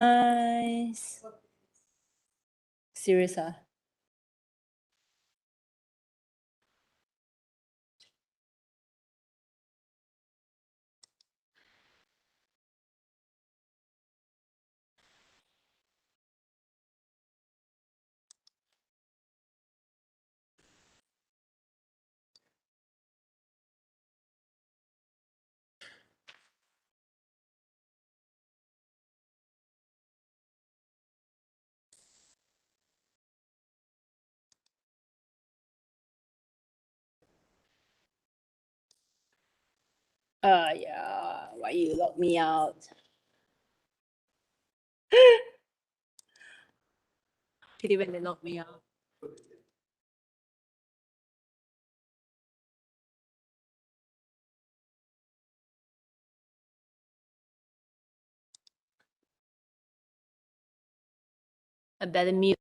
Nice. Serious ah? Yeah. Why you lock me out? Pity when they lock me out. I better mute.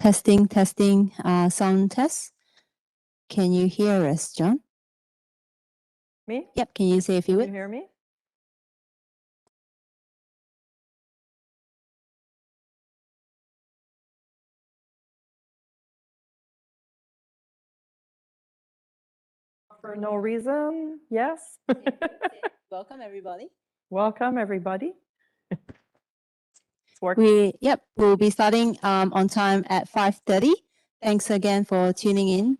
Testing, testing, sound test. Can you hear us, John? Me? Yep, can you say a few Can words? you hear me? For no reason, yes. Welcome, everybody. Welcome, everybody. It's working. We'll be starting on time at 5:30. Thanks again for tuning in.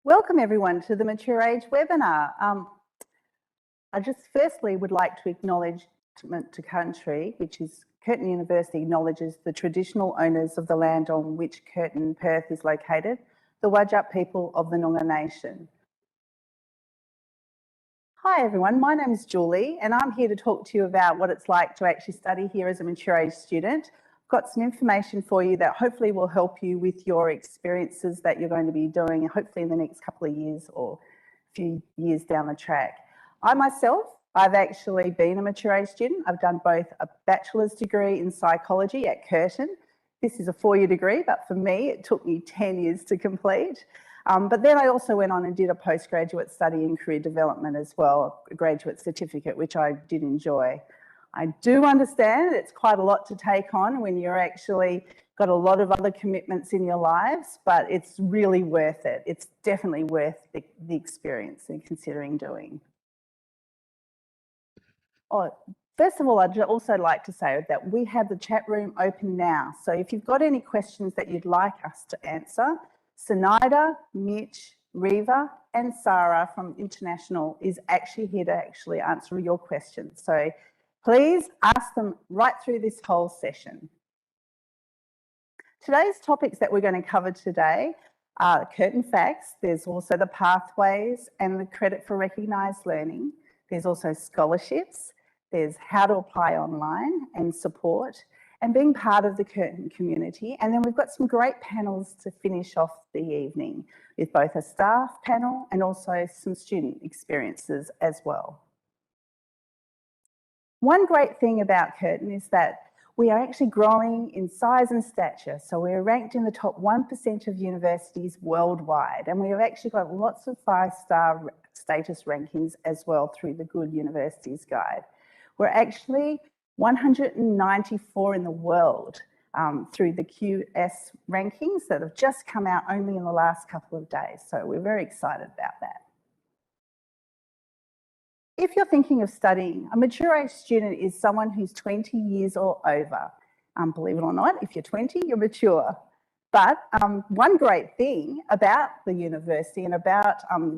Welcome everyone to the Mature Age webinar. I just firstly would like to acknowledge to country, which is Curtin University acknowledges the traditional owners of the land on which Curtin Perth is located, the Wadjuk people of the Noongar Nation. Hi everyone, my name is Julie and I'm here to talk to you about what it's like to actually study here as a Mature Age student. got some information for you that hopefully will help you with your experiences that you're going to be doing, hopefully in the next couple of years or a few years down the track. I myself, I've actually been a mature age student. I've done both a bachelor's degree in psychology at Curtin. This is a 4-year degree, but for me, it took me 10 years to complete. But then I also went on and did a postgraduate study in career development as well, a graduate certificate, which I did enjoy. I do understand it's quite a lot to take on when you're actually got a lot of other commitments in your lives, but it's really worth it. It's definitely worth the experience and considering doing. Oh, first of all, I'd also like to say that we have the chat room open now. So if you've got any questions that you'd like us to answer, Sinaida, Mitch, Reva and Sarah from International is actually here to actually answer your questions. So please ask them right through this whole session. Today's topics that we're going to cover today are Curtin Facts. There's also the pathways and the credit for recognised learning. There's also scholarships. There's how to apply online and support and being part of the Curtin community. And then we've got some great panels to finish off the evening with both a staff panel and also some student experiences as well. One great thing about Curtin is that we are actually growing in size and stature. So we're ranked in the top 1% of universities worldwide. And we've actually got lots of 5-star status rankings as well through the Good Universities Guide. We're actually 194 in the world through the QS rankings that have just come out only in the last couple of days. So we're very excited about that. If you're thinking of studying, a mature age student is someone who's 20 years or over. Believe it or not, if you're 20, you're mature. But one great thing about the university and about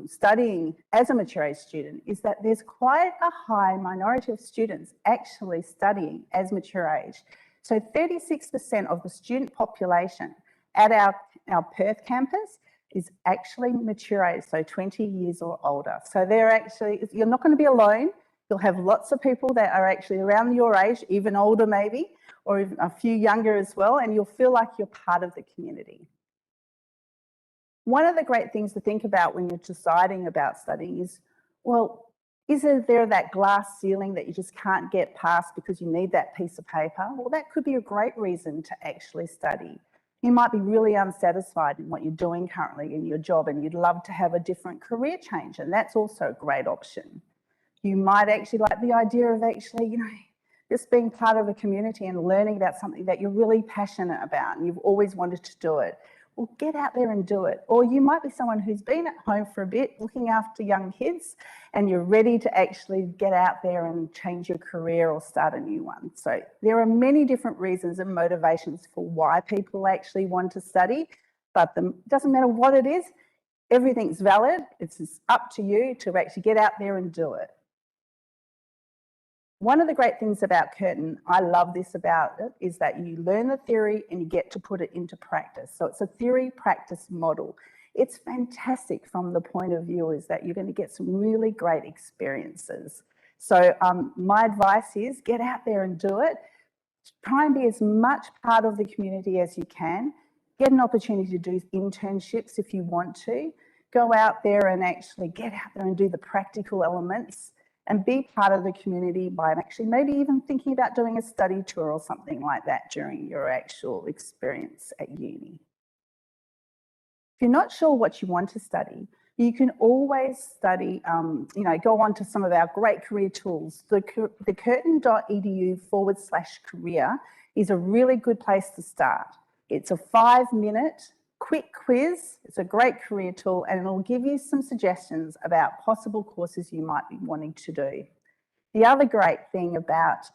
studying as a mature age student is that there's quite a high minority of students actually studying as mature age. So 36% of the student population at our Perth campus is actually mature age, so 20 years or older. So they're actually, you're not going to be alone. You'll have lots of people that are actually around your age, even older maybe, or even a few younger as well, and you'll feel like you're part of the community. One of the great things to think about when you're deciding about studying is, well, is there that glass ceiling that you just can't get past because you need that piece of paper? Well, that could be a great reason to actually study. You might be really unsatisfied in what you're doing currently in your job and you'd love to have a different career change, and that's also a great option. You might actually like the idea of actually, just being part of a community and learning about something that you're really passionate about and you've always wanted to do it. Well, get out there and do it. Or you might be someone who's been at home for a bit looking after young kids and you're ready to actually get out there and change your career or start a new one. So there are many different reasons and motivations for why people actually want to study, but it doesn't matter what it is, everything's valid. It's up to you to actually get out there and do it. One of the great things about Curtin, I love this about it, is that you learn the theory and you get to put it into practice. So it's a theory-practice model. It's fantastic from the point of view is that you're going to get some really great experiences. So my advice is get out there and do it. Try and be as much part of the community as you can. Get an opportunity to do internships if you want to. Go out there and actually get out there and do the practical elements and be part of the community by actually maybe even thinking about doing a study tour or something like that during your actual experience at uni. If you're not sure what you want to study, you can always study, go on to some of our great career tools. The curtin.edu/career is a really good place to start. It's a 5-minute quick quiz. It's a great career tool and it'll give you some suggestions about possible courses you might be wanting to do. The other great thing about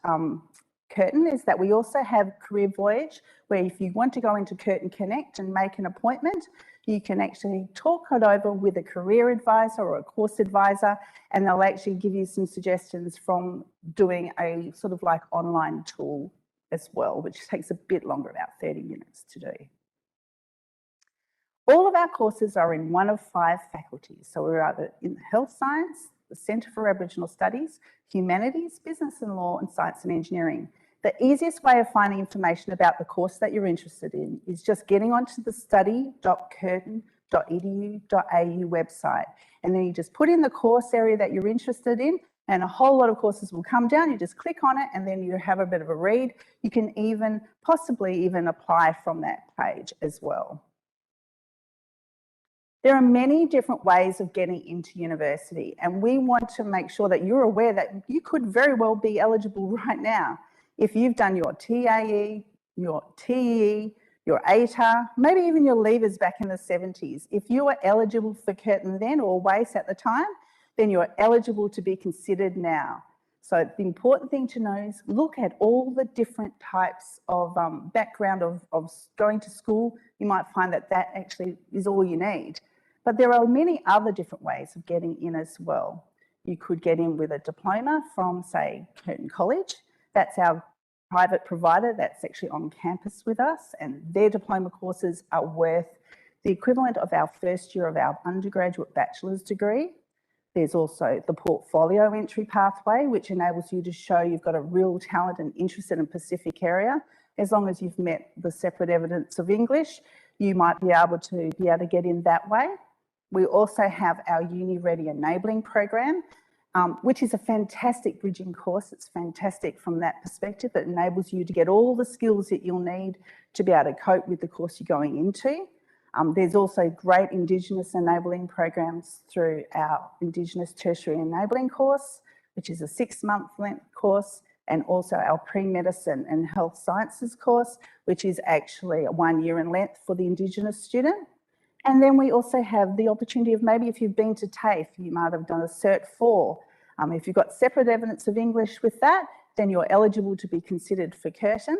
Curtin is that we also have Career Voyage, where if you want to go into Curtin Connect and make an appointment, you can actually talk it over with a career advisor or a course advisor, and they'll actually give you some suggestions from doing a sort of like online tool as well, which takes a bit longer, about 30 minutes to do. All of our courses are in one of 5 faculties. So we're either in health science, the Centre for Aboriginal Studies, humanities, business and law, and science and engineering. The easiest way of finding information about the course that you're interested in is just getting onto the study.curtin.edu.au website. And then you just put in the course area that you're interested in, and a whole lot of courses will come down. You just click on it and then you have a bit of a read. You can possibly even apply from that page as well. There are many different ways of getting into university, and we want to make sure that you're aware that you could very well be eligible right now. If you've done your TAE, your TE, your ATAR, maybe even your leavers back in the 70s, if you were eligible for Curtin then or WACE at the time, then you're eligible to be considered now. So the important thing to know is look at all the different types of background of going to school. You might find that that actually is all you need. But there are many other different ways of getting in as well. You could get in with a diploma from, say, Curtin College. That's our private provider that's actually on campus with us, and their diploma courses are worth the equivalent of our first year of our undergraduate bachelor's degree. There's also the portfolio entry pathway, which enables you to show you've got a real talent and interest in a specific area. As long as you've met the separate evidence of English, you might be able to get in that way. We also have our Uni Ready Enabling Program, which is a fantastic bridging course. It's fantastic from that perspective. It enables you to get all the skills that you'll need to be able to cope with the course you're going into. There's also great Indigenous enabling programs through our Indigenous Tertiary Enabling course, which is a 6-month length course, and also our Pre-Medicine and Health Sciences course, which is actually 1 year in length for the Indigenous student. And then we also have the opportunity of maybe if you've been to TAFE, you might have done a Cert 4. If you've got separate evidence of English with that, then you're eligible to be considered for Curtin.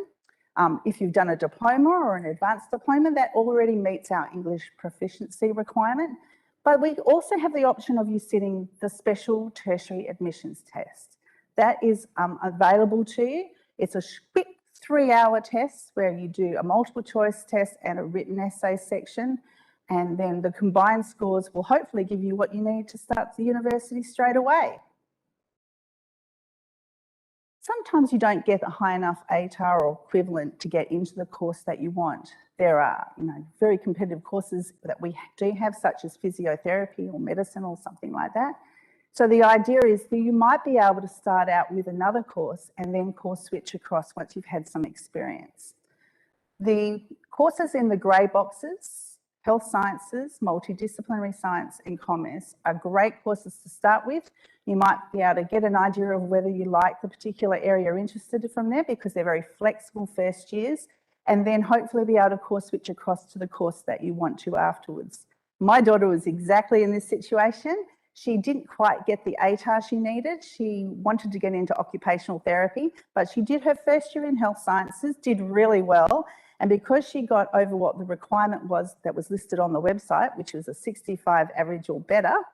If you've done a diploma or an advanced diploma, that already meets our English proficiency requirement. But we also have the option of you sitting the special tertiary admissions test. That is available to you. It's a quick 3-hour test where you do a multiple choice test and a written essay section. And then the combined scores will hopefully give you what you need to start the university straight away. Sometimes you don't get a high enough ATAR or equivalent to get into the course that you want. There are, very competitive courses that we do have, such as physiotherapy or medicine or something like that. So the idea is that you might be able to start out with another course and then course switch across once you've had some experience. The courses in the grey boxes, Health Sciences, Multidisciplinary Science and Commerce, are great courses to start with. You might be able to get an idea of whether you like the particular area you're interested in from there, because they're very flexible first years, and then hopefully be able to course switch across to the course that you want to afterwards. My daughter was exactly in this situation. She didn't quite get the ATAR she needed. She wanted to get into occupational therapy, but she did her first year in Health Sciences, did really well. And because she got over what the requirement was that was listed on the website, which was a 65 average or better,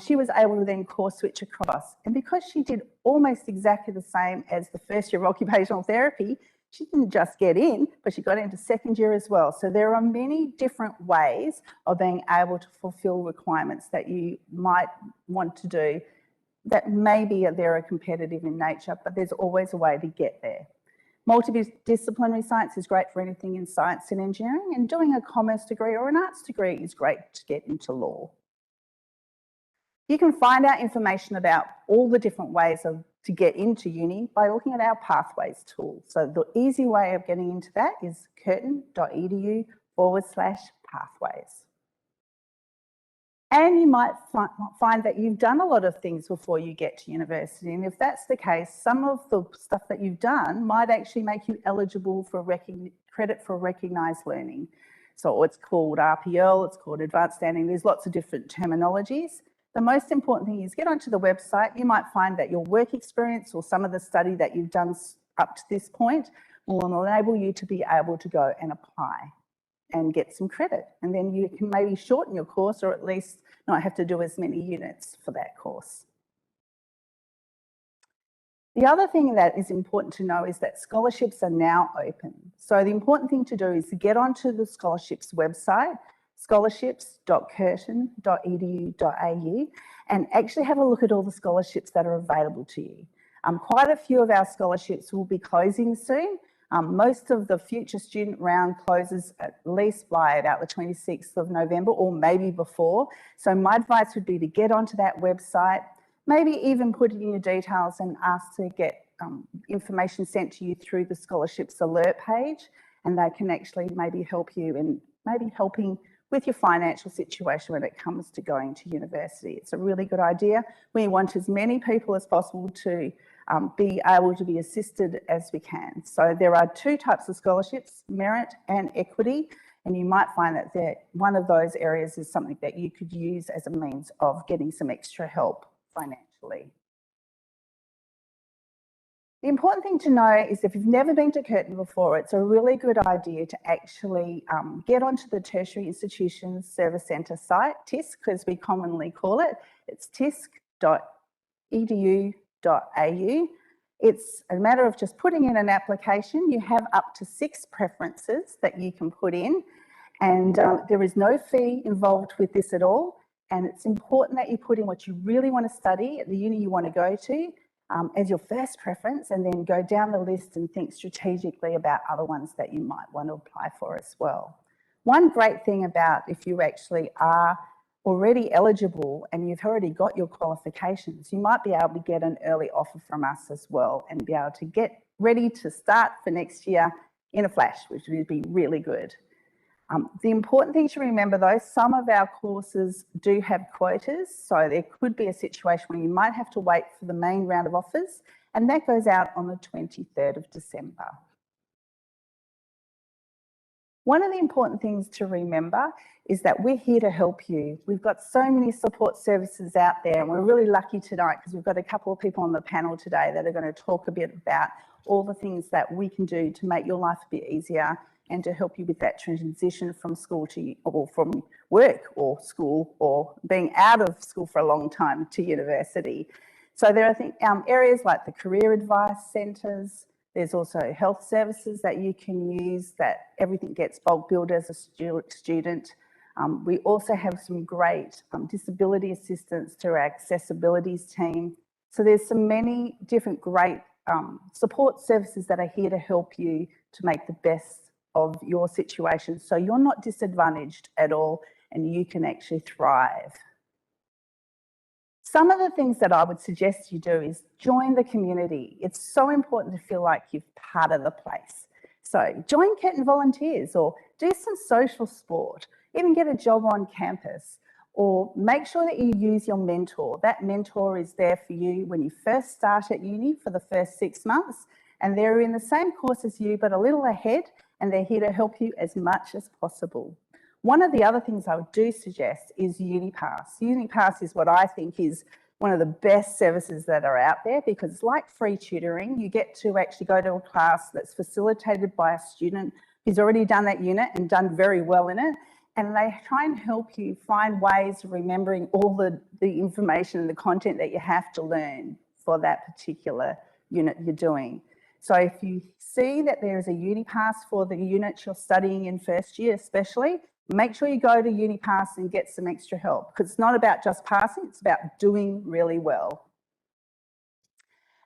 she was able to then course switch across. And because she did almost exactly the same as the first year of occupational therapy, she didn't just get in, but she got into second year as well. So there are many different ways of being able to fulfill requirements that you might want to do that maybe they're competitive in nature, but there's always a way to get there. Multidisciplinary science is great for anything in science and engineering, and doing a commerce degree or an arts degree is great to get into law. You can find out information about all the different ways to get into uni by looking at our Pathways tool. So the easy way of getting into that is curtin.edu/pathways. And you might find that you've done a lot of things before you get to university. And if that's the case, some of the stuff that you've done might actually make you eligible for credit for recognised learning. So it's called RPL, it's called advanced standing. There's lots of different terminologies. The most important thing is get onto the website. You might find that your work experience or some of the study that you've done up to this point will enable you to be able to go and apply and get some credit. And then you can maybe shorten your course or at least not have to do as many units for that course. The other thing that is important to know is that scholarships are now open. So the important thing to do is to get onto the scholarships website, scholarships.curtin.edu.au, and actually have a look at all the scholarships that are available to you. Quite a few of our scholarships will be closing soon. Most of the future student round closes at least by about the 26th of November or maybe before. So my advice would be to get onto that website, maybe even put in your details and ask to get information sent to you through the scholarships alert page, and they can actually maybe help you in maybe helping with your financial situation when it comes to going to university. It's a really good idea. We want as many people as possible to be able to be assisted as we can. So there are two types of scholarships, merit and equity, and you might find that one of those areas is something that you could use as a means of getting some extra help financially. The important thing to know is if you've never been to Curtin before, it's a really good idea to actually get onto the Tertiary Institutions Service Centre site, TISC as we commonly call it. It's tisc.edu.au. It's a matter of just putting in an application. You have up to 6 preferences that you can put in, and there is no fee involved with this at all. And it's important that you put in what you really want to study at the uni you want to go to as your first preference, and then go down the list and think strategically about other ones that you might want to apply for as well. One great thing about if you actually are already eligible and you've already got your qualifications, you might be able to get an early offer from us as well and be able to get ready to start for next year in a flash, which would be really good. The important thing to remember though, some of our courses do have quotas, so there could be a situation where you might have to wait for the main round of offers, and that goes out on the 23rd of December. One of the important things to remember is that we're here to help you. We've got so many support services out there, and we're really lucky tonight because we've got a couple of people on the panel today that are going to talk a bit about all the things that we can do to make your life a bit easier and to help you with that transition from school to, or from work or school, or being out of school for a long time to university. So there are areas like the career advice centres. There's also health services that you can use, that everything gets bulk billed as a student. We also have some great disability assistance through our accessibilities team. So there's so many different great support services that are here to help you to make the best of your situation, so you're not disadvantaged at all and you can actually thrive. Some of the things that I would suggest you do is join the community. It's so important to feel like you're part of the place. So join Curtin Volunteers, or do some social sport, even get a job on campus, or make sure that you use your mentor. That mentor is there for you when you first start at uni for the first 6 months, and they're in the same course as you but a little ahead, and they're here to help you as much as possible. One of the other things I would do suggest is UniPass. UniPass is what I think is one of the best services that are out there, because it's like free tutoring. You get to actually go to a class that's facilitated by a student who's already done that unit and done very well in it, and they try and help you find ways of remembering all the information and the content that you have to learn for that particular unit you're doing. So if you see that there is a UniPass for the unit you're studying in first year especially, make sure you go to UniPass and get some extra help, because it's not about just passing, it's about doing really well.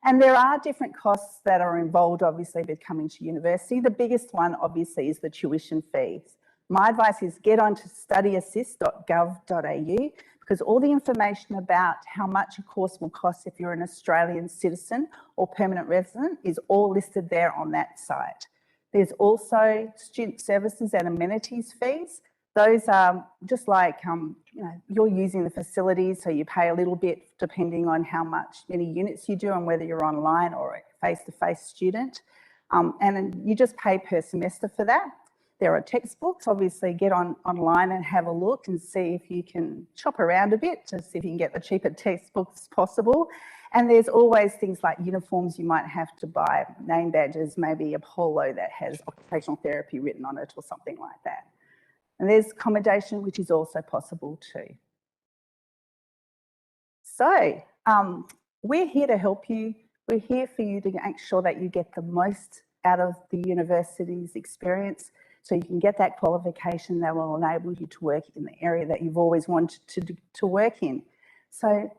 And there are different costs that are involved obviously with coming to university. The biggest one obviously is the tuition fees. My advice is get onto studyassist.gov.au, because all the information about how much a course will cost if you're an Australian citizen or permanent resident is all listed there on that site. There's also student services and amenities fees. Those are just like, you're using the facilities, so you pay a little bit depending on how many units you do and whether you're online or a face-to-face student. And you just pay per semester for that. There are textbooks. Obviously get online and have a look and see if you can shop around a bit to see if you can get the cheaper textbooks possible. And there's always things like uniforms you might have to buy, name badges, maybe a polo that has occupational therapy written on it or something like that. And there's accommodation, which is also possible too. So we're here to help you. We're here for you to make sure that you get the most out of the university's experience, so you can get that qualification that will enable you to work in the area that you've always wanted to work in. So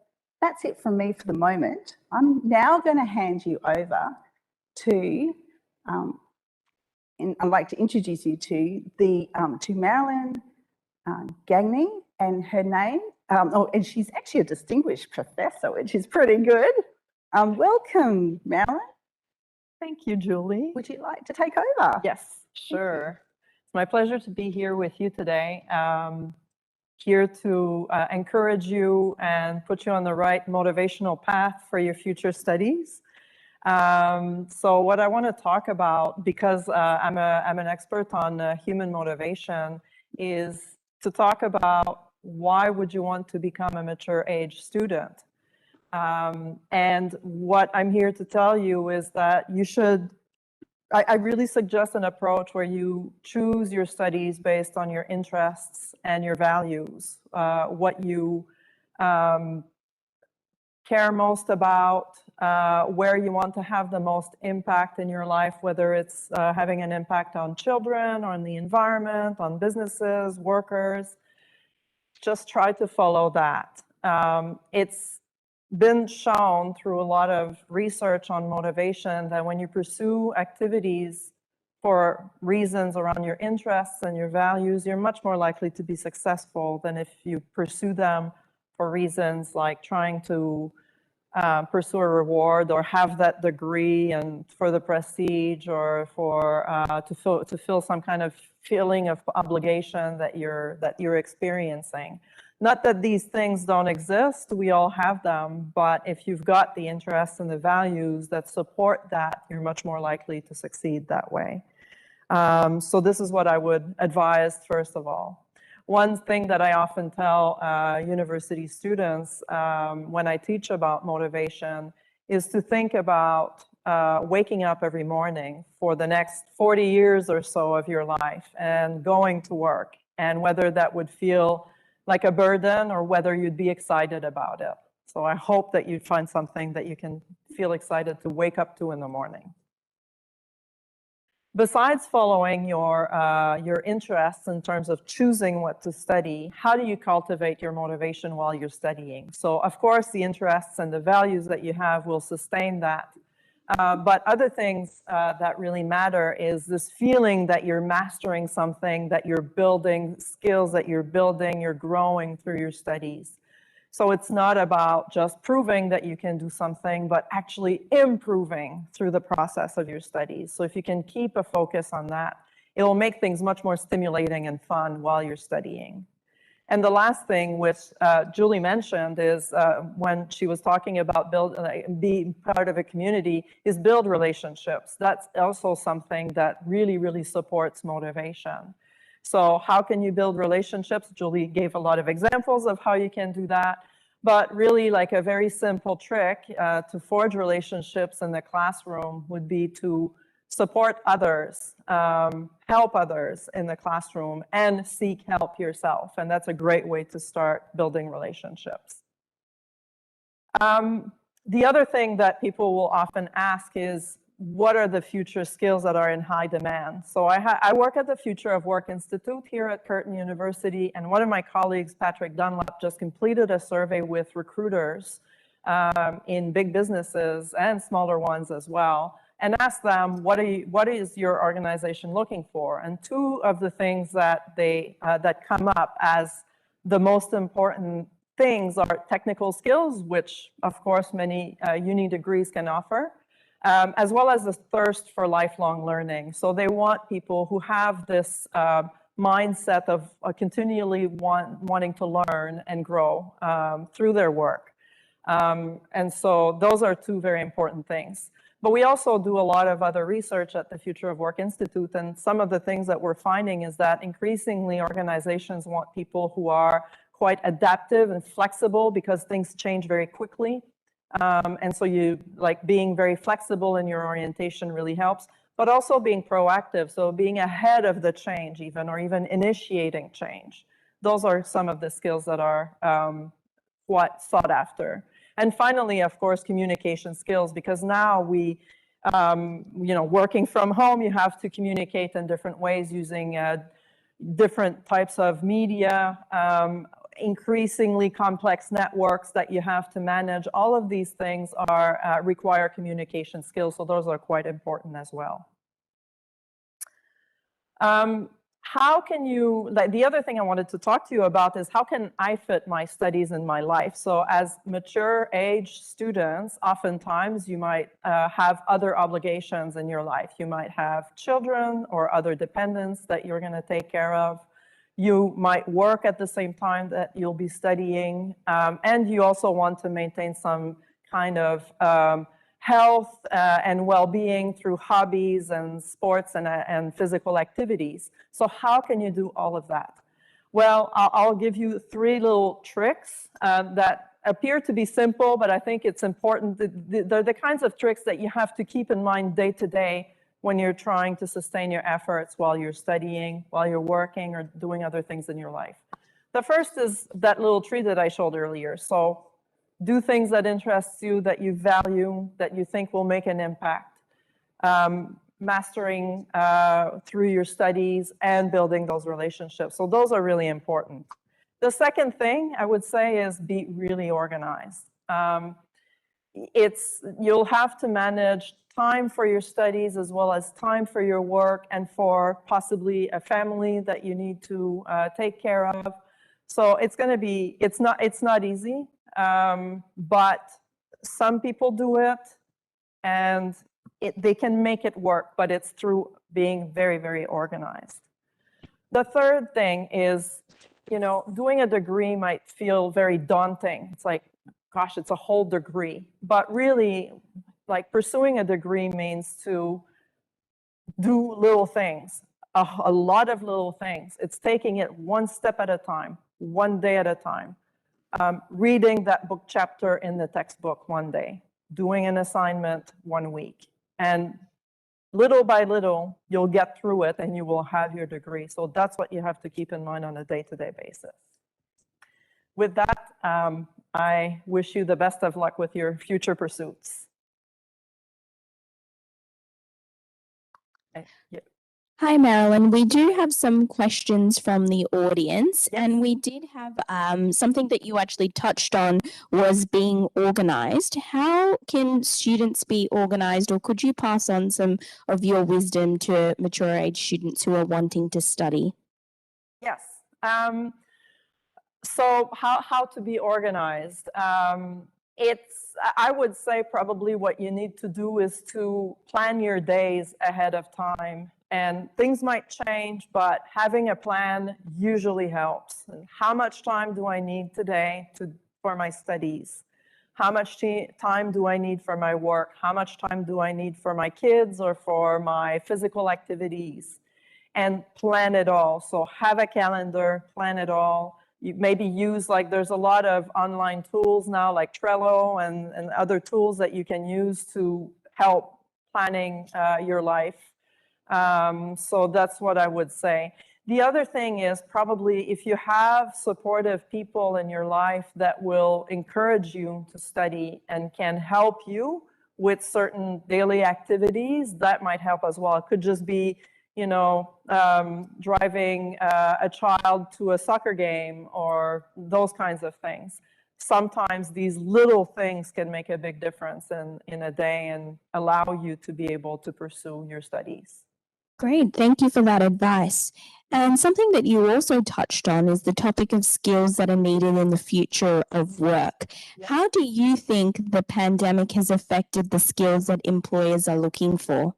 that's it from me for the moment. I'm now going to hand you over to, and I'd like to introduce you to Marilyn Gagne, and her name, and she's actually a distinguished professor, which is pretty good. Welcome, Marilyn. Thank you, Julie. Would you like to take over? Yes, sure. It's my pleasure to be here with you today. Here to encourage you and put you on the right motivational path for your future studies. So what I want to talk about, because I'm an expert on human motivation, is to talk about why would you want to become a mature age student. And what I'm here to tell you is that you should, I really suggest an approach where you choose your studies based on your interests and your values, what you care most about, where you want to have the most impact in your life, whether it's having an impact on children, on the environment, on businesses, workers. Just try to follow that. It's been shown through a lot of research on motivation that when you pursue activities for reasons around your interests and your values, you're much more likely to be successful than if you pursue them for reasons like trying to pursue a reward or have that degree and for the prestige or for to feel some kind of feeling of obligation that you're experiencing. Not that these things don't exist, we all have them, but if you've got the interests and the values that support that, you're much more likely to succeed that way. So this is what I would advise first of all. One thing that I often tell university students when I teach about motivation is to think about waking up every morning for the next 40 years or so of your life and going to work, and whether that would feel like a burden or whether you'd be excited about it. So I hope that you'd find something that you can feel excited to wake up to in the morning. Besides following your interests in terms of choosing what to study, how do you cultivate your motivation while you're studying? So of course, the interests and the values that you have will sustain that. But other things that really matter is this feeling that you're mastering something, that you're building skills, that you're building, you're growing through your studies. So it's not about just proving that you can do something, but actually improving through the process of your studies. So if you can keep a focus on that, it will make things much more stimulating and fun while you're studying. And the last thing, which Julie mentioned, is when she was talking about being part of a community, is build relationships. That's also something that really, really supports motivation. So how can you build relationships? Julie gave a lot of examples of how you can do that. But really, like a very simple trick to forge relationships in the classroom would be to support others, help others in the classroom, and seek help yourself. And that's a great way to start building relationships. The other thing that people will often ask is, what are the future skills that are in high demand? So I work at the Future of Work Institute here at Curtin University, and one of my colleagues, Patrick Dunlop, just completed a survey with recruiters in big businesses and smaller ones as well, and asked them, what is your organization looking for? And two of the things that that come up as the most important things are technical skills, which of course many uni degrees can offer, as well as the thirst for lifelong learning. So they want people who have this mindset of continually wanting to learn and grow through their work. And so those are two very important things. But we also do a lot of other research at the Future of Work Institute, and some of the things that we're finding is that increasingly organizations want people who are quite adaptive and flexible because things change very quickly. And so being very flexible in your orientation really helps, but also being proactive. So being ahead of the change even, or even initiating change. Those are some of the skills that are quite sought after. And finally, of course, communication skills, because now working from home, you have to communicate in different ways using different types of media. increasingly complex networks that you have to manage. All of these things are require communication skills, so those are quite important as well. How can you, like, the other thing I wanted to talk to you about is how can I fit my studies in my life? So as mature age students, oftentimes you might have other obligations in your life. You might have children or other dependents that you're going to take care of. You might work at the same time that you'll be studying, and you also want to maintain some kind of health and well-being through hobbies and sports and physical activities. So how can you do all of that? Well, I'll give you 3 little tricks that appear to be simple, but I think it's important. They're the kinds of tricks that you have to keep in mind day to day when you're trying to sustain your efforts while you're studying, while you're working or doing other things in your life. The first is that little tree that I showed earlier. So do things that interest you, that you value, that you think will make an impact. Mastering through your studies and building those relationships. So those are really important. The second thing I would say is be really organized. You'll have to manage time for your studies as well as time for your work and for possibly a family that you need to take care of. So it's going to be, it's not easy. But some people do it and they can make it work, but it's through being very, very organized. The third thing is, you know, doing a degree might feel very daunting. It's like, gosh, it's a whole degree. But really, like, pursuing a degree means to do little things, a lot of little things. It's taking it one step at a time, one day at a time. Reading that book chapter in the textbook one day, doing an assignment one week, and little by little, you'll get through it and you will have your degree. So that's what you have to keep in mind on a day-to-day basis. With that, I wish you the best of luck with your future pursuits. Yeah. Hi, Marilyn. We do have some questions from the audience, Yes. and we did have something that you actually touched on was being organized. How can students be organized, or could you pass on some of your wisdom to mature age students who are wanting to study? Yes. So how to be organized? I would say probably what you need to do is to plan your days ahead of time. And things might change, but having a plan usually helps. And how much time do I need today for my studies? How much time do I need for my work? How much time do I need for my kids or for my physical activities? And plan it all. So have a calendar, plan it all. You maybe use, like, there's a lot of online tools now, like Trello and other tools that you can use to help planning your life. So that's what I would say. The other thing is probably if you have supportive people in your life that will encourage you to study and can help you with certain daily activities, that might help as well. It could just be, you know, driving a child to a soccer game or those kinds of things. Sometimes these little things can make a big difference in a day and allow you to be able to pursue your studies. Great, thank you for that advice. And something that you also touched on is the topic of skills that are needed in the future of work. Yes. How do you think the pandemic has affected the skills that employers are looking for?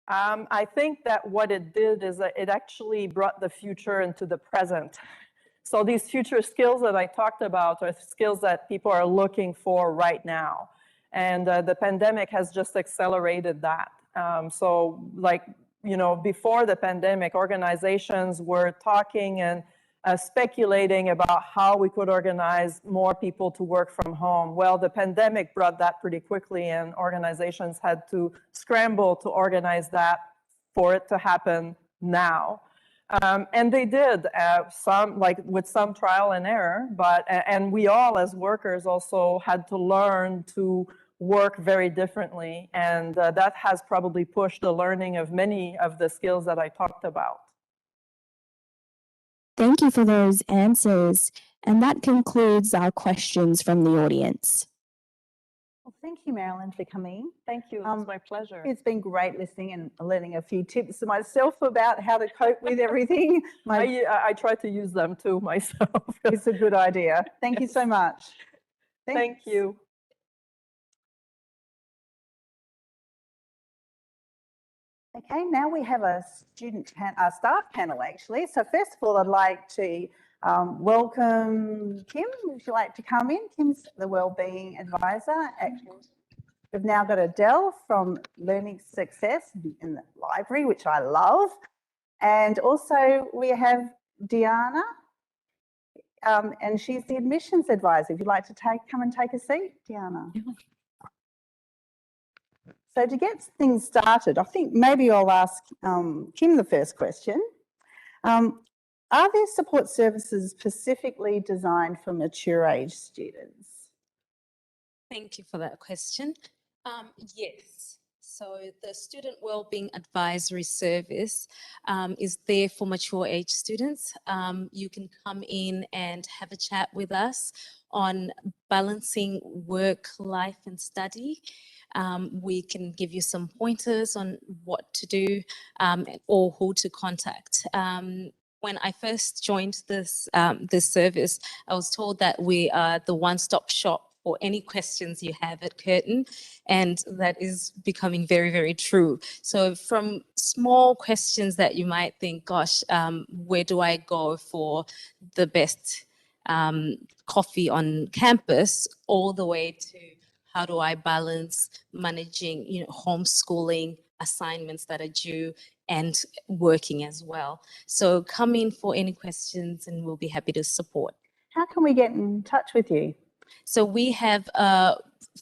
I think that what it did is that it actually brought the future into the present. So these future skills that I talked about are skills that people are looking for right now. And the pandemic has just accelerated that. So, like, you know, before the pandemic, organizations were talking and speculating about how we could organize more people to work from home. Well, the pandemic brought that pretty quickly, and organizations had to scramble to organize that for it to happen now. And they did, with some trial and error, and we all as workers also had to learn to work very differently. And that has probably pushed the learning of many of the skills that I talked about. Thank you for those answers. And that concludes our questions from the audience. Well, thank you, Marilyn, for coming. Thank you. It's my pleasure. It's been great listening and learning a few tips myself about how to cope with everything. I try to use them too myself. It's a good idea. Thank you so much. Thank Thanks. you. Okay, now we have a staff panel actually. So first of all, I'd like to welcome Kim. Would you like to come in? Kim's the Wellbeing Advisor. We've now got Adele from Learning Success in the library, which I love. And also we have Diana, and she's the Admissions Advisor. If you'd like to come and take a seat, Diana. So to get things started, I think maybe I'll ask Kim the first question. Are there support services specifically designed for mature age students? Thank you for that question. Yes. So the Student Wellbeing Advisory Service is there for mature age students. You can come in and have a chat with us on balancing work, life and study. We can give you some pointers on what to do or who to contact. When I first joined this service, I was told that we are the one-stop shop for any questions you have at Curtin, and that is becoming very, very true. So from small questions that you might think, gosh, where do I go for the best coffee on campus, all the way to how do I balance managing, homeschooling, assignments that are due, and working as well. So come in for any questions and we'll be happy to support. How can we get in touch with you? So we have a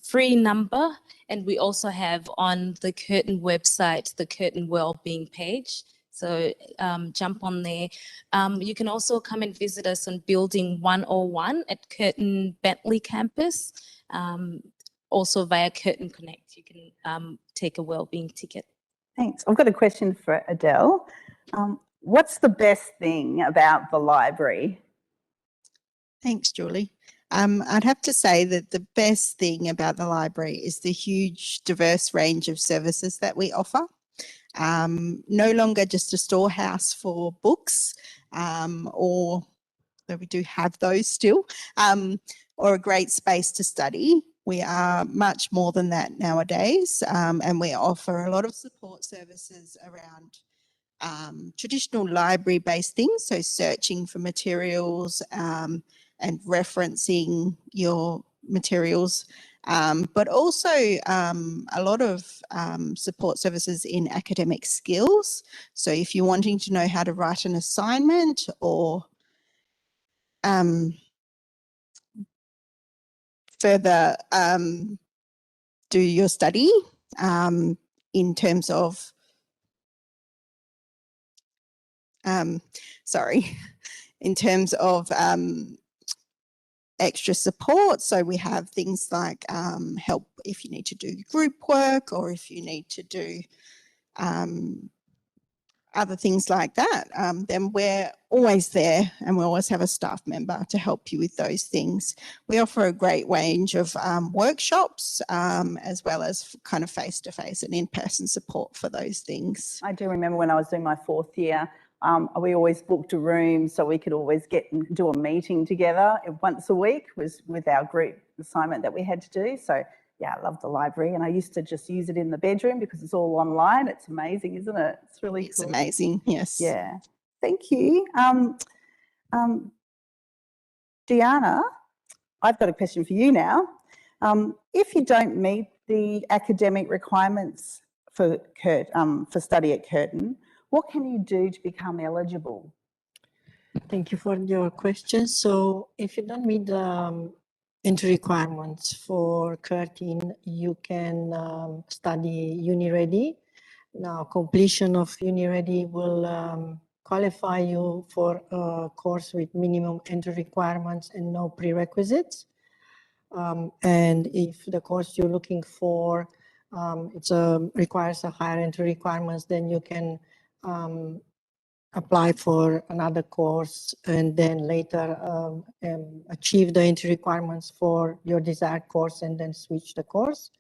free number, and we also have on the Curtin website, the Curtin Wellbeing page. So jump on there. You can also come and visit us on Building 101 at Curtin Bentley campus. Also via Curtin Connect, you can take a wellbeing ticket. Thanks. I've got a question for Adele. What's the best thing about the library? Thanks, Julie. I'd have to say that the best thing about the library is the huge diverse range of services that we offer. No longer just a storehouse for books, or though we do have those still, or a great space to study. We are much more than that nowadays, and we offer a lot of support services around traditional library-based things, so searching for materials and referencing your materials, but also a lot of support services in academic skills. So if you're wanting to know how to write an assignment or further do your study in terms of, in terms of extra support. So we have things like help if you need to do group work, or if you need to do other things like that, then we're always there, and we always have a staff member to help you with those things. We offer a great range of workshops, as well as kind of face-to-face and in-person support for those things. I do remember when I was doing my 4th year, we always booked a room so we could always get and do a meeting together once a week, was with our group assignment that we had to do. So yeah, I love the library, and I used to just use it in the bedroom because it's all online. It's amazing, isn't it? It's really cool. It's amazing, yes. Yeah, thank you. Diana, I've got a question for you now. If you don't meet the academic requirements for study at Curtin, what can you do to become eligible? Thank you for your question. So if you don't meet the entry requirements for Curtin, you can study UniReady. Now, completion of UniReady will qualify you for a course with minimum entry requirements and no prerequisites. And if the course you're looking for requires a higher entry requirements, then you can apply for another course and then later achieve the entry requirements for your desired course and then switch the course.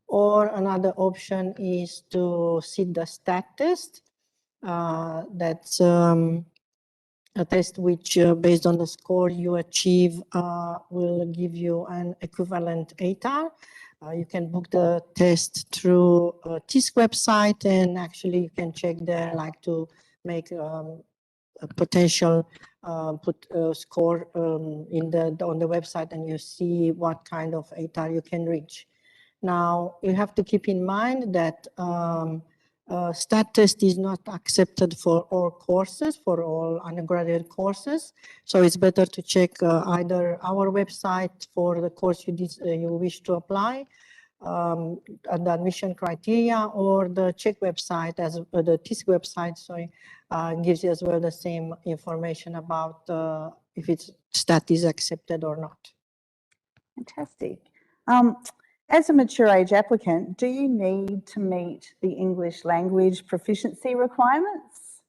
Or another option is to sit the STAT test. That's a test which, based on the score you achieve, will give you an equivalent ATAR. You can book the test through TISC website, and actually you can check there, like to make a potential score on the website, and you see what kind of ATAR you can reach. Now you have to keep in mind that STAT test is not accepted for all courses, for all undergraduate courses. So it's better to check either our website for the course you wish to apply, and the admission criteria, or the CHEC website, as the TISC website, sorry, gives you as well the same information about if it's STAT is accepted or not. Fantastic. As a mature age applicant, do you need to meet the English language proficiency requirements?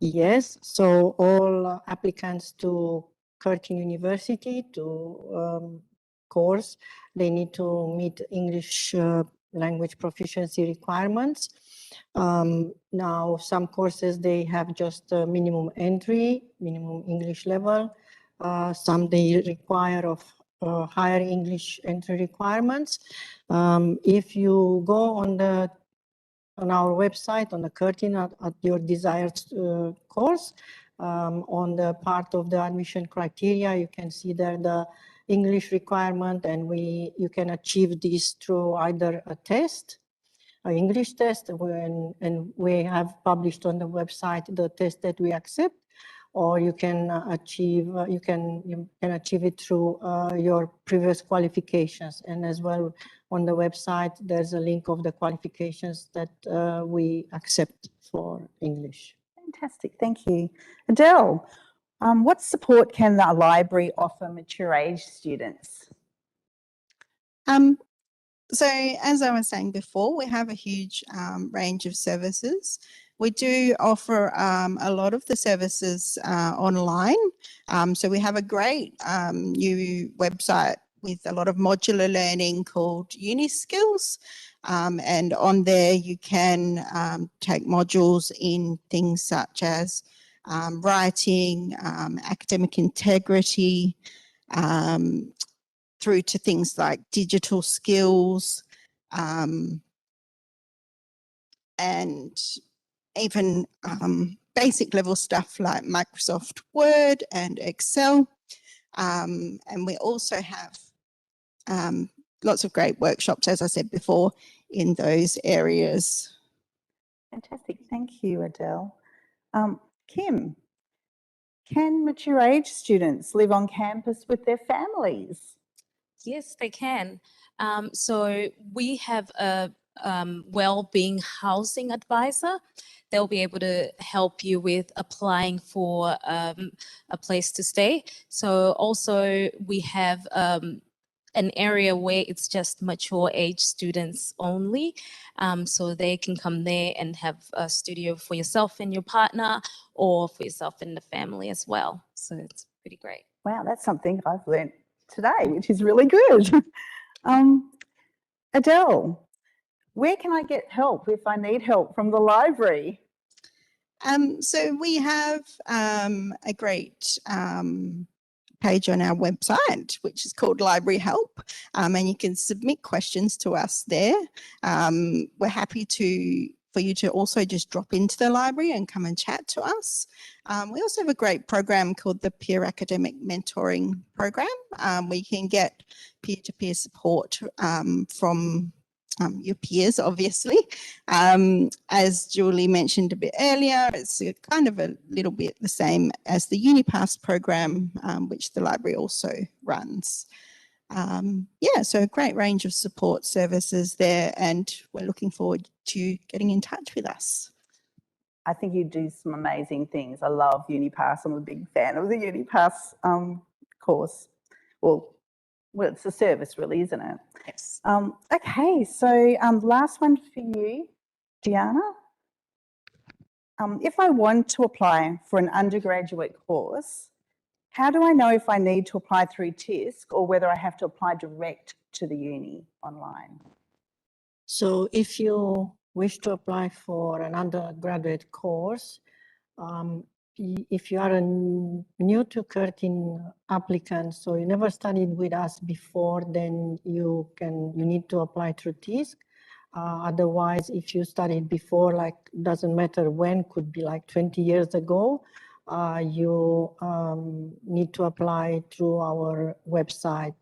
Yes, so all applicants to Curtin University, to course, they need to meet English language proficiency requirements. Now, some courses, they have just a minimum entry, minimum English level. Some they require of higher English entry requirements. If you go on our website, on the Curtin, at your desired course, on the part of the admission criteria, you can see there the English requirement, and you can achieve this through either a test, an English test, and we have published on the website the test that we accept, or you can achieve it through your previous qualifications. And as well, on the website, there's a link of the qualifications that we accept for English. Fantastic, thank you. Adele, what support can the library offer mature age students? So as I was saying before, we have a huge range of services. We do offer a lot of the services online. So we have a great new website with a lot of modular learning called UniSkills. And on there you can take modules in things such as writing, academic integrity, through to things like digital skills, and even basic level stuff like Microsoft Word and Excel. And we also have lots of great workshops, as I said before, in those areas. Fantastic, thank you, Adele. Kim, can mature age students live on campus with their families? Yes, they can. So we have a well-being housing advisor. They'll be able to help you with applying for a place to stay. So also we have an area where it's just mature age students only. So they can come there and have a studio for yourself and your partner, or for yourself and the family as well. So it's pretty great. Wow, that's something I've learnt today, which is really good. Adele, where can I get help if I need help from the library? So we have a great page on our website, which is called Library Help, and you can submit questions to us there. We're happy for you to also just drop into the library and come and chat to us. We also have a great program called the Peer Academic Mentoring Program. We can get peer-to-peer support from your peers, obviously. As Julie mentioned a bit earlier, it's kind of a little bit the same as the UniPass program, which the library also runs. Yeah, so a great range of support services there, and we're looking forward to you getting in touch with us. I think you do some amazing things. I love UniPass. I'm a big fan of the UniPass course. Well, it's a service really, isn't it? Yes. Okay, so last one for you, Diana. If I want to apply for an undergraduate course, how do I know if I need to apply through TISC or whether I have to apply direct to the uni online? So if you wish to apply for an undergraduate course, if you are a new to Curtin applicant, so you never studied with us before, then you need to apply through TISC. Otherwise, if you studied before, like doesn't matter when, could be like 20 years ago, you need to apply through our website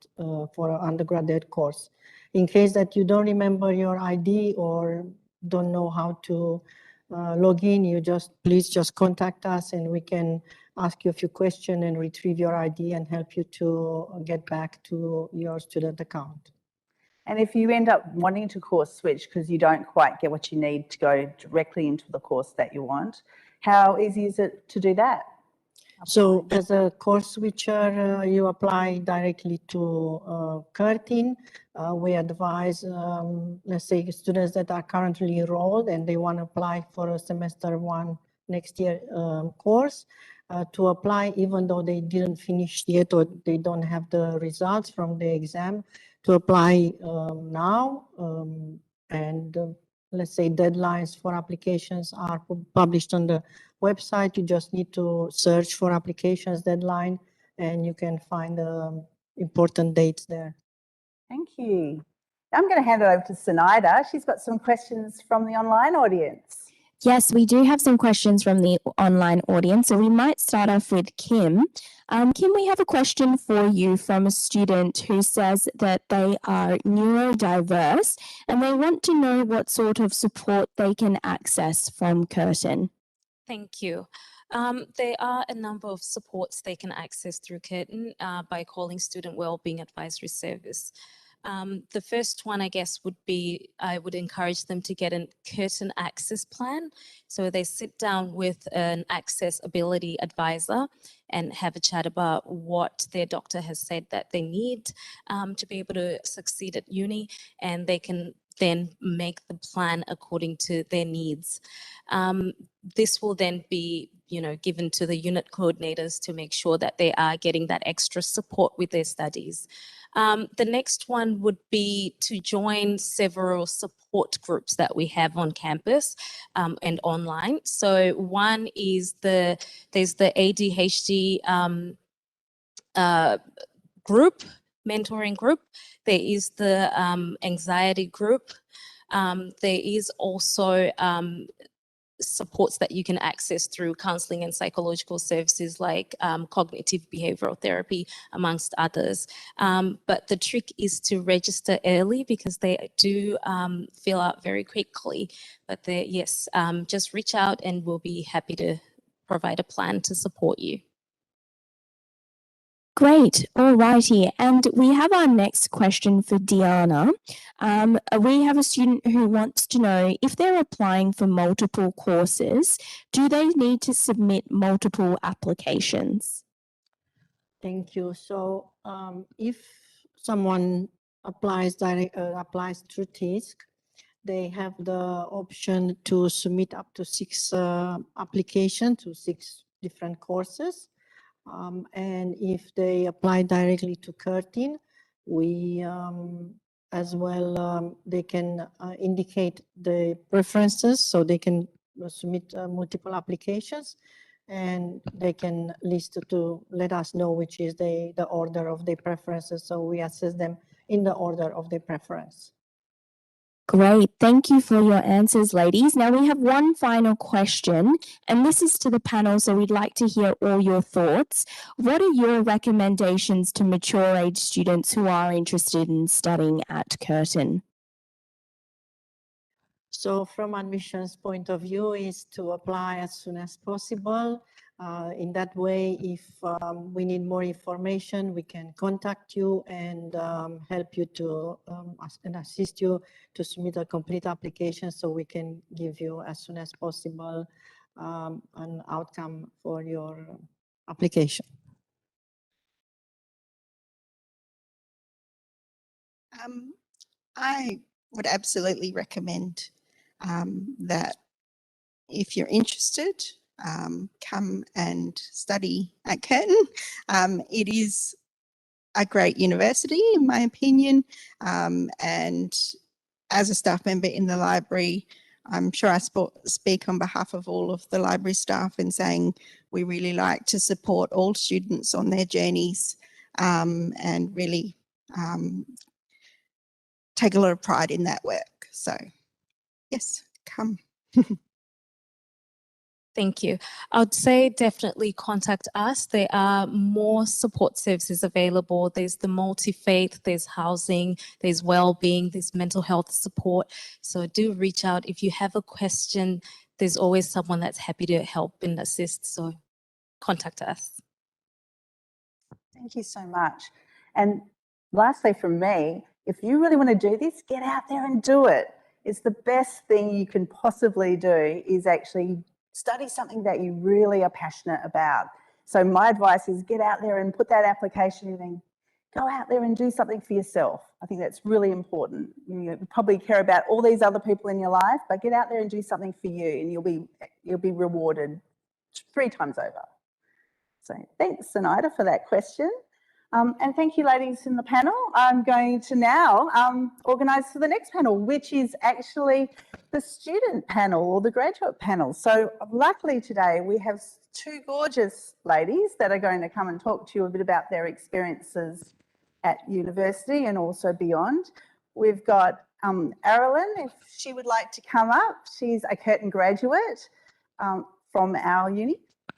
for an undergraduate course. In case that you don't remember your ID or don't know how to log in, please just contact us and we can ask you a few questions and retrieve your ID and help you to get back to your student account. And if you end up wanting to course switch because you don't quite get what you need to go directly into the course that you want, how easy is it to do that? So as a course switcher, you apply directly to Curtin. We advise, let's say, students that are currently enrolled and they want to apply for a semester 1 next year course to apply even though they didn't finish yet or they don't have the results from the exam, to apply now. Let's say deadlines for applications are published on the website. You just need to search for applications deadline and you can find important dates there. Thank you. I'm going to hand it over to Sinaida. She's got some questions from the online audience. Yes, we do have some questions from the online audience. So we might start off with Kim. Kim, we have a question for you from a student who says that they are neurodiverse and they want to know what sort of support they can access from Curtin. Thank you. There are a number of supports they can access through Curtin by calling Student Wellbeing Advisory Service. The first one, I guess, would be, I would encourage them to get a Curtin Access Plan. So they sit down with an accessibility advisor and have a chat about what their doctor has said that they need to be able to succeed at uni, and they can then make the plan according to their needs. This will then be, given to the unit coordinators to make sure that they are getting that extra support with their studies. The next one would be to join several support groups that we have on campus and online. So one is there's the ADHD group, mentoring group. There is the anxiety group. There is also supports that you can access through counselling and psychological services like cognitive behavioural therapy, amongst others. But the trick is to register early because they do fill out very quickly. But yes, just reach out and we'll be happy to provide a plan to support you. Great. All righty. And we have our next question for Diana. We have a student who wants to know if they're applying for multiple courses, do they need to submit multiple applications? Thank you. So if someone applies through TISC, they have the option to submit up to 6 applications to 6 different courses. And if they apply directly to Curtin, we as well, they can indicate the preferences, so they can submit multiple applications and they can list to let us know which is the order of their preferences. So we assess them in the order of their preference. Great. Thank you for your answers, ladies. Now we have one final question, and this is to the panel, so we'd like to hear all your thoughts. What are your recommendations to mature age students who are interested in studying at Curtin? So from admissions point of view is to apply as soon as possible. In that way, if we need more information, we can contact you and help you to and assist you to submit a complete application so we can give you as soon as possible an outcome for your application. I would absolutely recommend that if you're interested, come and study at Curtin. It is a great university, in my opinion, and as a staff member in the library, I'm sure I speak on behalf of all of the library staff in saying we really like to support all students on their journeys and really take a lot of pride in that work. So yes, come. Thank you. I would say definitely contact us. There are more support services available. There's the multi-faith, there's housing, there's well-being, there's mental health support. So do reach out. If you have a question, there's always someone that's happy to help and assist. So contact us. Thank you so much. And lastly from me, if you really want to do this, get out there and do it. It's the best thing you can possibly do is actually study something that you really are passionate about. So my advice is get out there and put that application in and go out there and do something for yourself. I think that's really important. You probably care about all these other people in your life, but get out there and do something for you and you'll be rewarded 3 times over. So thanks, Zenaida, for that question. And thank you, ladies in the panel. I'm going to now organise for the next panel, which is actually the student panel or the graduate panel. So luckily today we have 2 gorgeous ladies that are going to come and talk to you a bit about their experiences at university and also beyond. We've got Arilyn, if she would like to come up. She's a Curtin graduate from our uni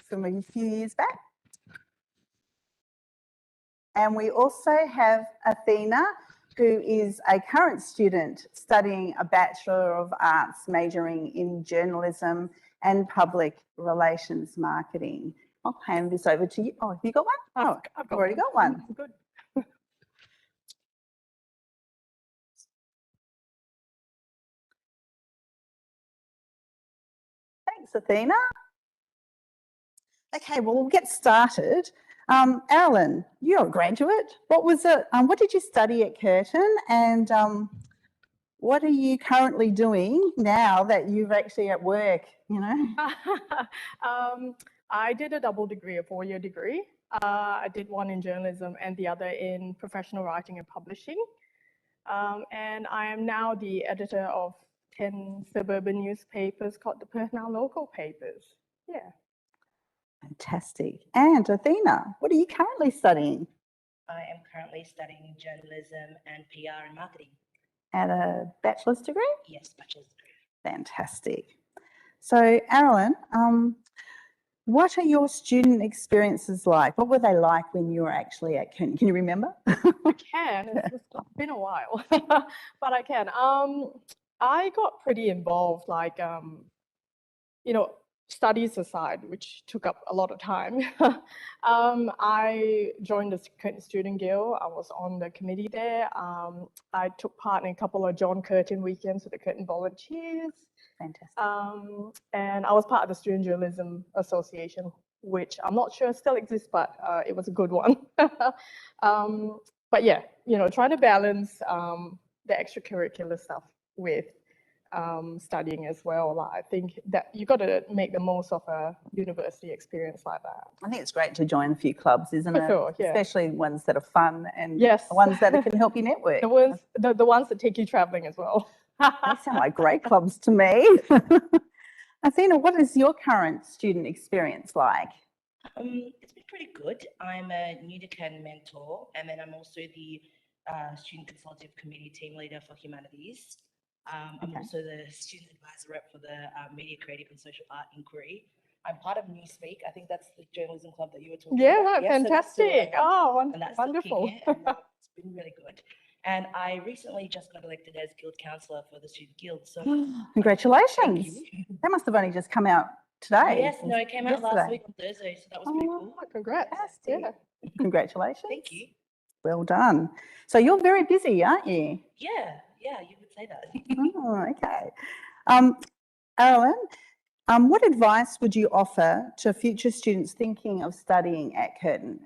from a few years back. And we also have Athena, who is a current student studying a Bachelor of Arts, majoring in journalism and public relations marketing. I'll hand this over to you. Oh, have you got one? Oh, I've already got one. Good. Thanks, Athena. Okay, well, we'll get started. Arilyn, you're a graduate. What was it? What did you study at Curtin, and what are you currently doing now that you're actually at work? You know. I did a double degree, a 4-year degree. I did one in journalism and the other in professional writing and publishing. And I am now the editor of 10 suburban newspapers called the Perth Now Local Papers. Yeah. Fantastic. And Athena, what are you currently studying? I am currently studying journalism and PR and marketing. At a bachelor's degree? Yes, bachelor's degree. Fantastic. So, Arilyn, what are your student experiences like? What were they like when you were actually at Curtin? Can you remember? I can. It's been a while, but I can. I got pretty involved, like, you know, studies aside, which took up a lot of time. I joined the Curtin Student Guild. I was on the committee there. I took part in a couple of John Curtin weekends with the Curtin Volunteers. Fantastic. And I was part of the Student Journalism Association, which I'm not sure still exists, but it was a good one. But yeah, you know, trying to balance the extracurricular stuff with studying as well. I think that you got to make the most of a university experience like that. I think it's great to join a few clubs, isn't it? Sure, yeah. Especially ones that are fun and Yes. the ones that can help you network. The ones that take you traveling as well. They sound like great clubs to me. Athena, what is your current student experience like? It's been pretty good. I'm a new to Curtin mentor, and then I'm also the Student Consultative Committee Team Leader for Humanities. I'm also the Student Advisor Rep for the Media Creative and Social Art Inquiry. I'm part of Newspeak. I think that's the journalism club that you were talking about. Yeah, fantastic. And that's Wonderful. It's been really good. And I recently just got elected as Guild Councillor for the Student Guild. So Congratulations. That must have only just come out today. Yes, no, it came out last week on Thursday, so that was pretty cool. Congrats. Fantastic. Congratulations. Thank you. Well done. So you're very busy, aren't you? Yeah, you would say that. Oh, okay. Arilyn, what advice would you offer to future students thinking of studying at Curtin?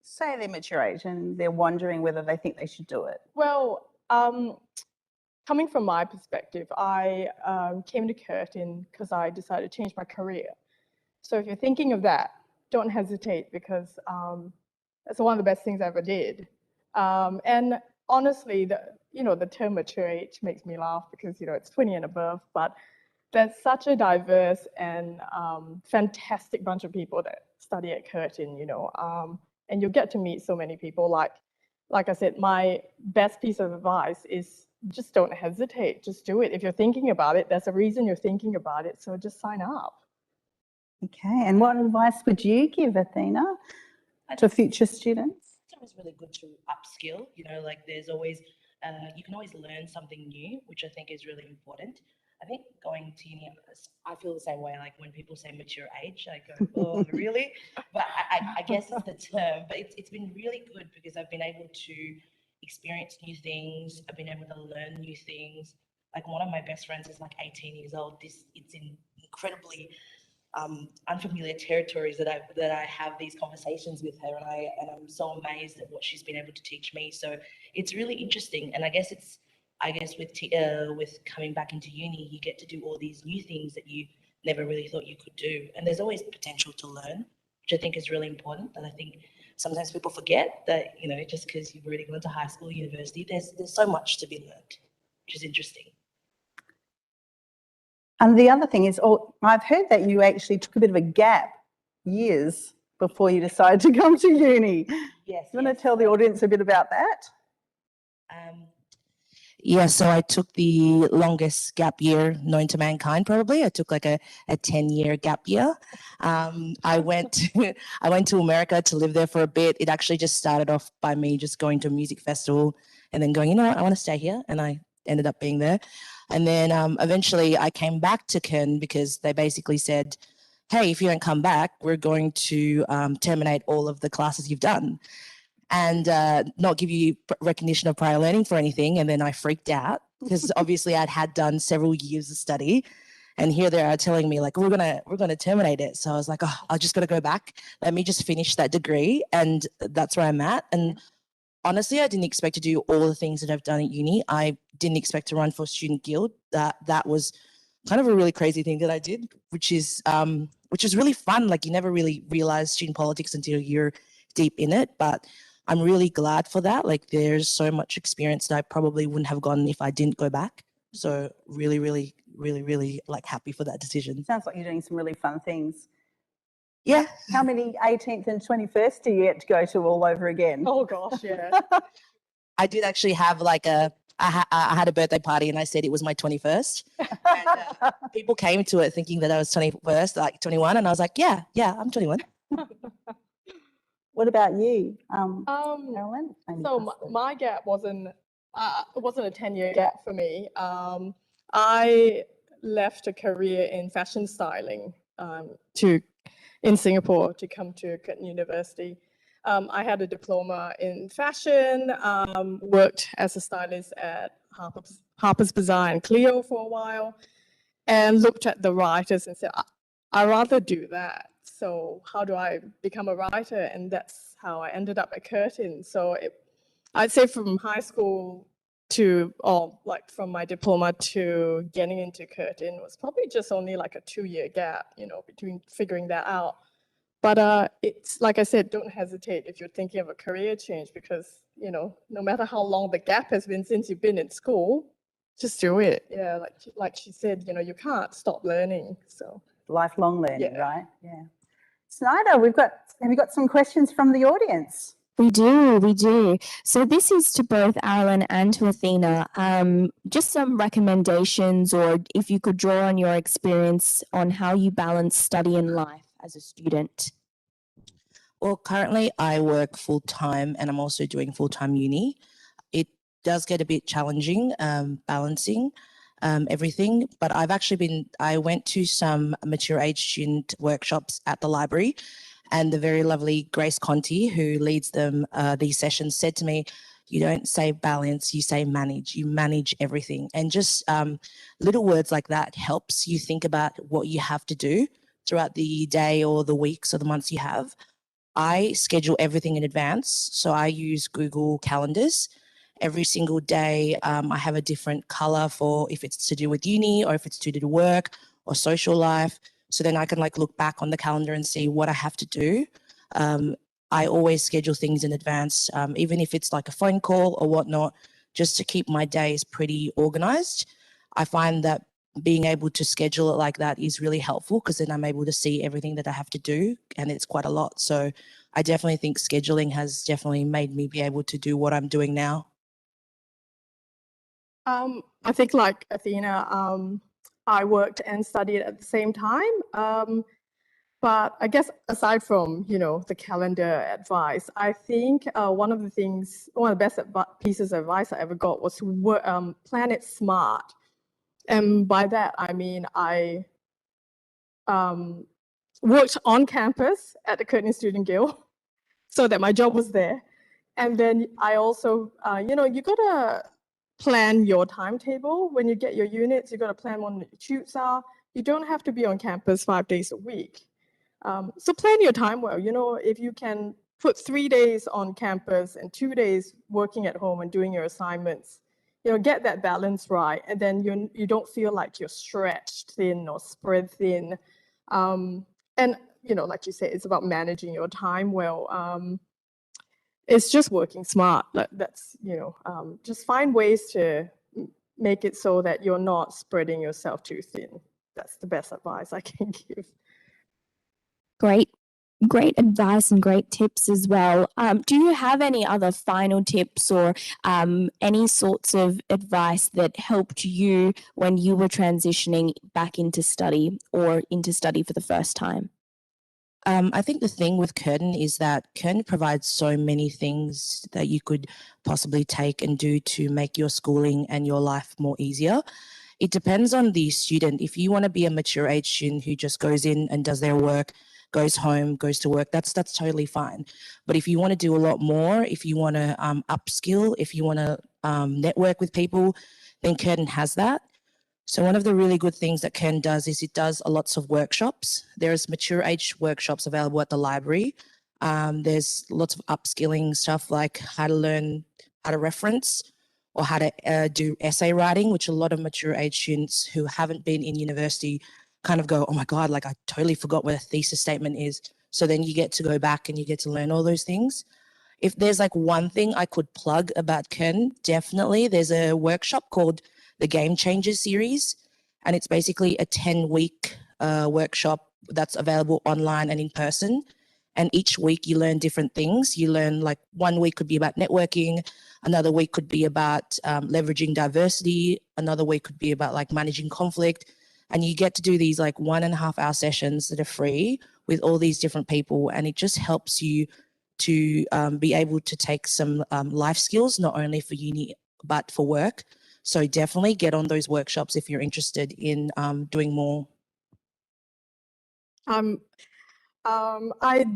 Say they're mature age and they're wondering whether they think they should do it. Well, coming from my perspective, I came to Curtin because I decided to change my career. So if you're thinking of that, don't hesitate, because that's one of the best things I ever did. And honestly, the term mature age makes me laugh because, it's 20 and above, but there's such a diverse and fantastic bunch of people that study at Curtin, and you'll get to meet so many people. Like I said, my best piece of advice is just don't hesitate, just do it. If you're thinking about it, there's a reason you're thinking about it, so just sign up. Okay, and what advice would you give, Athena, to future students? It's always really good to upskill, like there's always, you can always learn something new, which I think is really important. I think going to uni, I feel the same way, like when people say mature age, I go, oh, really? But I guess it's the term, but it's been really good because I've been able to experience new things. I've been able to learn new things. Like one of my best friends is like 18 years old. It's in incredibly unfamiliar territories that I have these conversations with her, and I'm so amazed at what she's been able to teach me. So it's really interesting, and I guess with coming back into uni, you get to do all these new things that you never really thought you could do, and there's always potential to learn, which I think is really important. And I think sometimes people forget that just because you've already gone to high school, university, there's so much to be learned, which is interesting. And the other thing is, I've heard that you actually took a bit of a gap, years, before you decided to come to uni. Yes. You want to tell the audience a bit about that? Yeah, so I took the longest gap year known to mankind, probably. I took like a 10-year gap year. I went to America to live there for a bit. It actually just started off by me just going to a music festival and then going, you know what, I want to stay here. And I ended up being there. And then eventually I came back to Ken because they basically said, hey, if you don't come back, we're going to terminate all of the classes you've done and not give you recognition of prior learning for anything. And then I freaked out because obviously had done several years of study, and here they are telling me like, we're gonna terminate it. So I was like, oh, I just got to go back. Let me just finish that degree, and that's where I'm at. And honestly, I didn't expect to do all the things that I've done at uni. I didn't expect to run for Student Guild. That was kind of a really crazy thing that I did, which is really fun. Like you never really realize student politics until you're deep in it, but I'm really glad for that. Like there's so much experience that I probably wouldn't have gotten if I didn't go back. So really, really, really, really like happy for that decision. Sounds like you're doing some really fun things. Yeah. How many 18th and 21st do you get to go to all over again? Oh gosh, yeah. I did actually have like I had a birthday party and I said it was my 21st. And people came to it thinking that I was 21st, like 21. And I was like, yeah, I'm 21. What about you, Carolyn? So my gap wasn't a 10-year gap for me. I left a career in fashion styling in Singapore to come to Curtin University. I had a diploma in fashion, worked as a stylist at Harper's Bazaar and Clio for a while, and looked at the writers and said, I'd rather do that. So how do I become a writer? And that's how I ended up at Curtin. So I'd say from high school from my diploma to getting into Curtin was probably just only like a 2-year gap, between figuring that out. But it's like I said, don't hesitate if you're thinking of a career change because, no matter how long the gap has been since you've been in school, just do it. Yeah, like she said, you can't stop learning. So lifelong learning, right? Yeah. Snyder, have you got some questions from the audience? We do. So this is to both Alan and to Athena. Just some recommendations, or if you could draw on your experience on how you balance study and life as a student. Well, currently I work full-time and I'm also doing full-time uni. It does get a bit challenging balancing everything, but I went to some mature age student workshops at the library, and the very lovely Grace Conti, who leads them, these sessions, said to me, you don't say balance, you say manage. You manage everything. And just little words like that helps you think about what you have to do throughout the day or the weeks or the months you have. I schedule everything in advance. So I use Google Calendars, Every single day, I have a different color for if it's to do with uni or if it's to do with work or social life. So then I can like look back on the calendar and see what I have to do. I always schedule things in advance, even if it's like a phone call or whatnot, just to keep my days pretty organized. I find that being able to schedule it like that is really helpful because then I'm able to see everything that I have to do, and it's quite a lot. So I definitely think scheduling has definitely made me be able to do what I'm doing now. I think like Athena, I worked and studied at the same time. But I guess aside from, the calendar advice, I think one of the best pieces of advice I ever got was to plan it smart. And by that, I mean, I worked on campus at the Curtin Student Guild so that my job was there. And then I also, you got to plan your timetable. When you get your units, you got to plan when the shoots are. You don't have to be on campus 5 days a week. So plan your time well. If you can put 3 days on campus and 2 days working at home and doing your assignments, get that balance right. And then you don't feel like you're stretched thin or spread thin. And, like you said, it's about managing your time well. It's just working smart. That's, just find ways to make it so that you're not spreading yourself too thin. That's the best advice I can give. Great advice and great tips as well. Do you have any other final tips or any sorts of advice that helped you when you were transitioning back into study or into study for the first time? I think the thing with Curtin is that Curtin provides so many things that you could possibly take and do to make your schooling and your life more easier. It depends on the student. If you want to be a mature age student who just goes in and does their work, goes home, goes to work, that's totally fine. But if you want to do a lot more, if you want to upskill, if you want to network with people, then Curtin has that. So one of the really good things that Curtin does is it does lots of workshops. There's mature age workshops available at the library. There's lots of upskilling stuff like how to learn how to reference or how to do essay writing, which a lot of mature age students who haven't been in university kind of go, oh my God, like I totally forgot what a thesis statement is. So then you get to go back and you get to learn all those things. If there's like one thing I could plug about Curtin, definitely there's a workshop called the Game Changers series. And it's basically a 10-week workshop that's available online and in person. And each week you learn different things. You learn like 1 week could be about networking. Another week could be about leveraging diversity. Another week could be about like managing conflict. And you get to do these like 1.5 hour sessions that are free with all these different people. And it just helps you to be able to take some life skills, not only for uni, but for work. So definitely get on those workshops if you're interested in doing more. I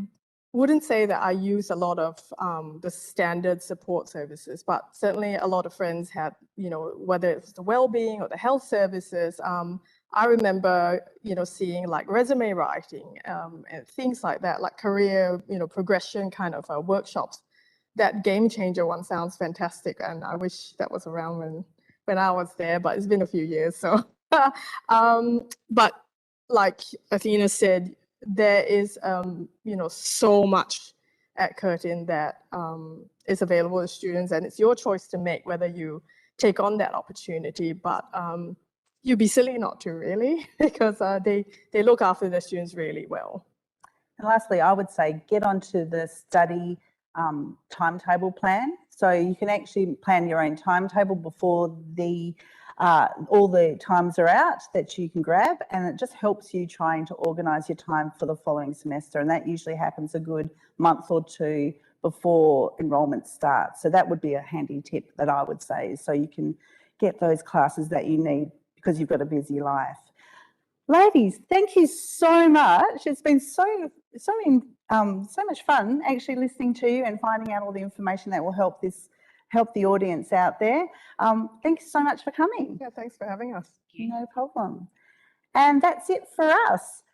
wouldn't say that I use a lot of the standard support services, but certainly a lot of friends had, whether it's the well-being or the health services. I remember, seeing like resume writing and things like that, like career, progression kind of workshops. That Game Changer one sounds fantastic, and I wish that was around when I was there, but it's been a few years. So, but like Athena said, there is, so much at Curtin that is available to students, and it's your choice to make whether you take on that opportunity. But you'd be silly not to, really, because they look after their students really well. And lastly, I would say get onto the study timetable plan. So you can actually plan your own timetable before all the times are out that you can grab, and it just helps you trying to organise your time for the following semester. And that usually happens a good month or two before enrolment starts. So that would be a handy tip that I would say, so you can get those classes that you need because you've got a busy life. Ladies, thank you so much. It's been so much fun actually listening to you and finding out all the information that will help the audience out there. Thank you so much for coming. Yeah, thanks for having us. No problem. And that's it for us.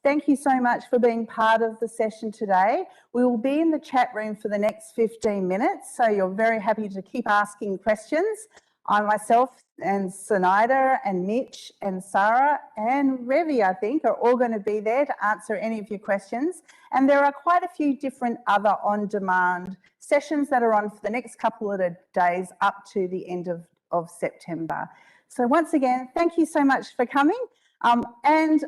Thank you so much for being part of the session today. We will be in the chat room for the next 15 minutes, so you're very happy to keep asking questions. I myself and Sinaida and Mitch and Sarah and Revi, I think, are all going to be there to answer any of your questions. And there are quite a few different other on-demand sessions that are on for the next couple of days up to the end of September. So once again, thank you so much for coming. And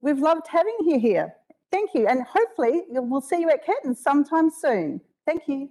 we've loved having you here. Thank you. And hopefully we'll see you at Curtin sometime soon. Thank you.